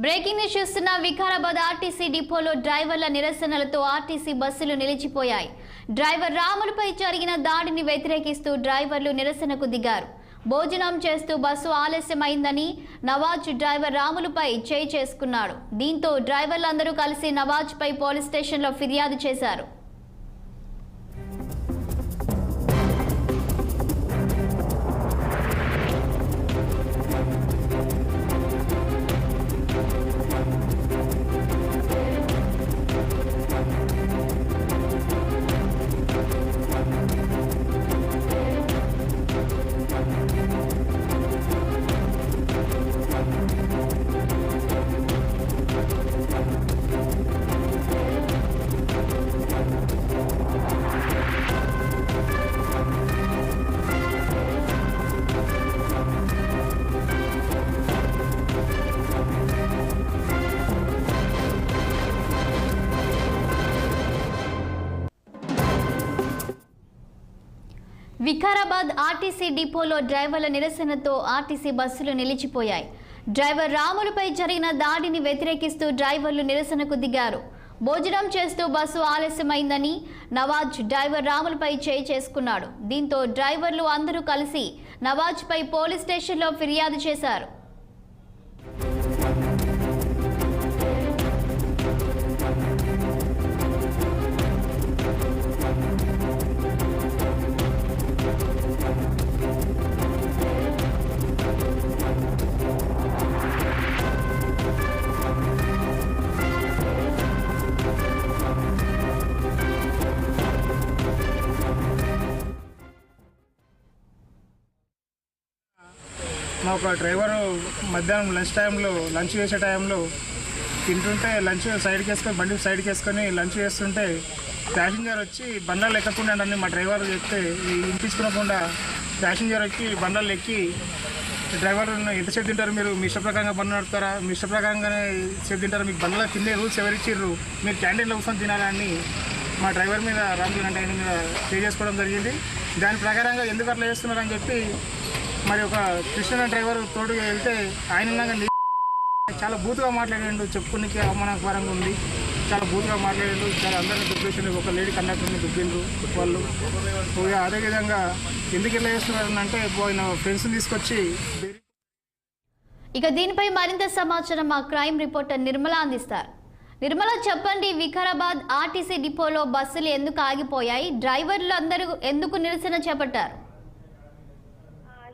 Breaking news చూస్తున్న Vikarabad RTC డిపోలో డ్రైవర్ల నిరసనలతో ఆర్టీసీ బస్సులు నిలిచిపోయాయి. డ్రైవర్ రాములపై జరిగిన దాడిని వ్యతిరేకిస్తూ డ్రైవర్లు నిరసనకు దిగారు. భోజనం చేస్తూ బస్సు ఆలస్యమైందని నవాజ్ డ్రైవర్ రాములపై చేయి చేసుకున్నాడు. దీంతో డ్రైవర్లందరూ కలిసి నవాజ్పై పోలీస్ స్టేషన్లో ఫిర్యాదు చేశారు. వికారాబాద్ ఆర్టీసీ డిపోలో డ్రైవర్ల నిరసనతో ఆర్టీసీ బస్సులు నిలిచిపోయాయి. డ్రైవర్ రాములపై జరిగిన దాడిని వ్యతిరేకిస్తూ డ్రైవర్లు నిరసనకు దిగారు. భోజనం చేస్తూ బస్సు ఆలస్యమైందని నవాజ్ డ్రైవర్ రాములపై చేయి చేసుకున్నాడు. దీంతో డ్రైవర్లు అందరూ కలిసి నవాజ్పై పోలీస్ స్టేషన్లో ఫిర్యాదు చేశారు. మా ఒక డ్రైవరు మధ్యాహ్నం లంచ్ చేసే టైంలో తింటుంటే లంచ్ సైడ్కి వేసుకొని బండి సైడ్కి వేసుకొని లంచ్ చేస్తుంటే ప్యాసింజర్ వచ్చి బండ్లు ఎక్కకుండా నన్ను మా డ్రైవర్ చెప్తే ఇంపించుకోకుండా ప్యాసింజర్ ఎక్కి బండ్లు ఎక్కి డ్రైవర్ ఎంతసేపు తింటారు, మీరు మీ ఇష్ట ప్రకారంగా బండ్లు నడుపుతారా, మీ ఇష్ట ప్రకారంగానే సేపు తింటారు, మీకు బండ్లో తినే రూల్స్ ఎవరిచ్చిర్రు, మీరు క్యాంటీన్లో కూర్చొని తినాలని మా డ్రైవర్ మీద రామ్జీవన్ అంటే ఆయన మీద పే చేసుకోవడం జరిగింది. దాని ప్రకారంగా ఎందుకు అట్లా చేస్తున్నారని చెప్పి మరి ఒక కృష్ణ డ్రైవర్ తోడుగా వెళ్తే ఆయన చాలా బూతుగా మాట్లాడాడు. చెప్పుకునికి అవమానకరంగా ఉంది. చాలా బూతుగా మాట్లాడాడు. చాలా అందరినీ దుబ్బేసిండు. ఒక లేడీ కండక్టర్ని దుబ్బిండ్రు వాళ్ళు. అదేవిధంగా ఎందుకు ఇలా చేస్తున్నారు అంటే ఆయన ఫ్రెండ్స్ని తీసుకొచ్చి. ఇక దీనిపై మరింత సమాచారం మా క్రైమ్ రిపోర్టర్ నిర్మల అందిస్తారు. నిర్మల, చెప్పండి, వికారాబాద్ ఆర్టీసీ డిపోలో బస్సులు ఎందుకు ఆగిపోయాయి? డ్రైవర్లు అందరూ ఎందుకు నిరసన చేపట్టారు?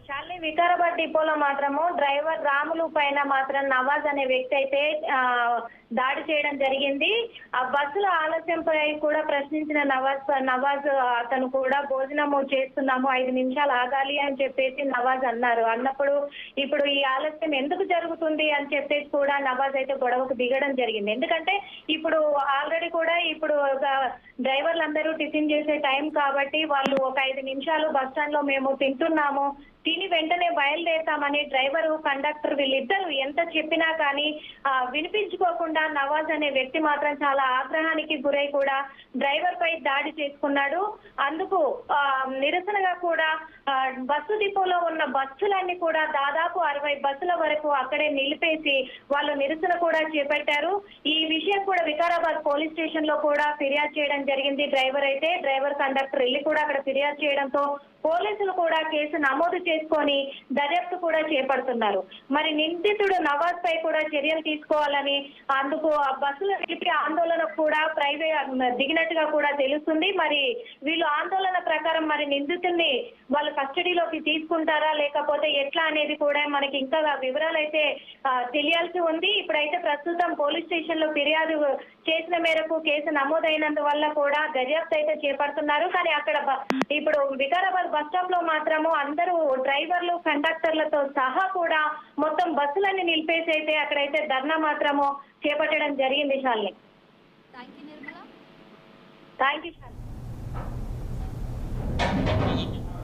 షాలిని, వికారాబాద్ డిపోలో మాత్రము డ్రైవర్ రాములు పైన మాత్రం నవాజ్ అనే వ్యక్తి అయితే దాడి చేయడం జరిగింది. ఆ బస్సుల ఆలస్యంపై కూడా ప్రశ్నించిన నవాజ్ అతను కూడా భోజనము చేస్తున్నాము, 5 నిమిషాలు ఆగాలి అని చెప్పేసి నవాజ్ అన్నారు. అన్నప్పుడు ఇప్పుడు ఈ ఆలస్యం ఎందుకు జరుగుతుంది అని చెప్పేసి కూడా నవాజ్ అయితే గొడవకు దిగడం జరిగింది. ఎందుకంటే ఇప్పుడు ఆల్రెడీ కూడా ఇప్పుడు డ్రైవర్లందరూ టిఫిన్ చేసే టైం కాబట్టి వాళ్ళు ఒక 5 నిమిషాలు బస్ స్టాండ్ లో మేము తింటున్నాము, తిని వెంటనే బయలుదేరుతామని డ్రైవరు కండక్టర్ వీళ్ళిద్దరూ ఎంత చెప్పినా కానీ వినిపించుకోకుండా నవాజ్ అనే వ్యక్తి మాత్రం చాలా ఆగ్రహానికి గురై కూడా డ్రైవర్ పై దాడి చేసుకున్నాడు. అందుకు నిరసనగా కూడా బస్సు డిపోలో ఉన్న బస్సులన్నీ కూడా దాదాపు 60 బస్సుల వరకు అక్కడే నిలిపేసి వాళ్ళు నిరసన కూడా చేపట్టారు. ఈ విషయం కూడా వికారాబాద్ పోలీస్ స్టేషన్ లో కూడా ఫిర్యాదు చేయడం జరిగింది. డ్రైవర్ కండక్టర్ వెళ్ళి కూడా అక్కడ ఫిర్యాదు చేయడంతో పోలీసులు కూడా కేసు నమోదు చేసుకొని దర్యాప్తు కూడా చేపడుతున్నారు. మరి నిందితుడు నవాజ్ పై కూడా చర్యలు తీసుకోవాలని అందుకు ఆ బస్సులు నిలిపి ఆందోళన కూడా దిగినట్టుగా కూడా తెలుస్తుంది. మరి వీళ్ళు ఆందోళన ప్రకారం మరి నిందితుడిని వాళ్ళు కస్టడీలోకి తీసుకుంటారా లేకపోతే ఎట్లా అనేది కూడా మనకి ఇంకా వివరాలు అయితే తెలియాల్సి ఉంది. ఇప్పుడైతే ప్రస్తుతం పోలీస్ స్టేషన్ లో ఫిర్యాదు చేసిన మేరకు కేసు నమోదైనందువల్ల కూడా దర్యాప్తు అయితే చేపడుతున్నారు. కానీ అక్కడ ఇప్పుడు వికారాబాద్ బస్ స్టాప్ లో మాత్రము అందరూ డ్రైవర్లు కండక్టర్లతో సహా కూడా మొత్తం బస్సులన్నీ నిలిపేసి అయితే అక్కడైతే ధర్నా మాత్రము చేపట్టడం జరిగింది. Shalini, thank you.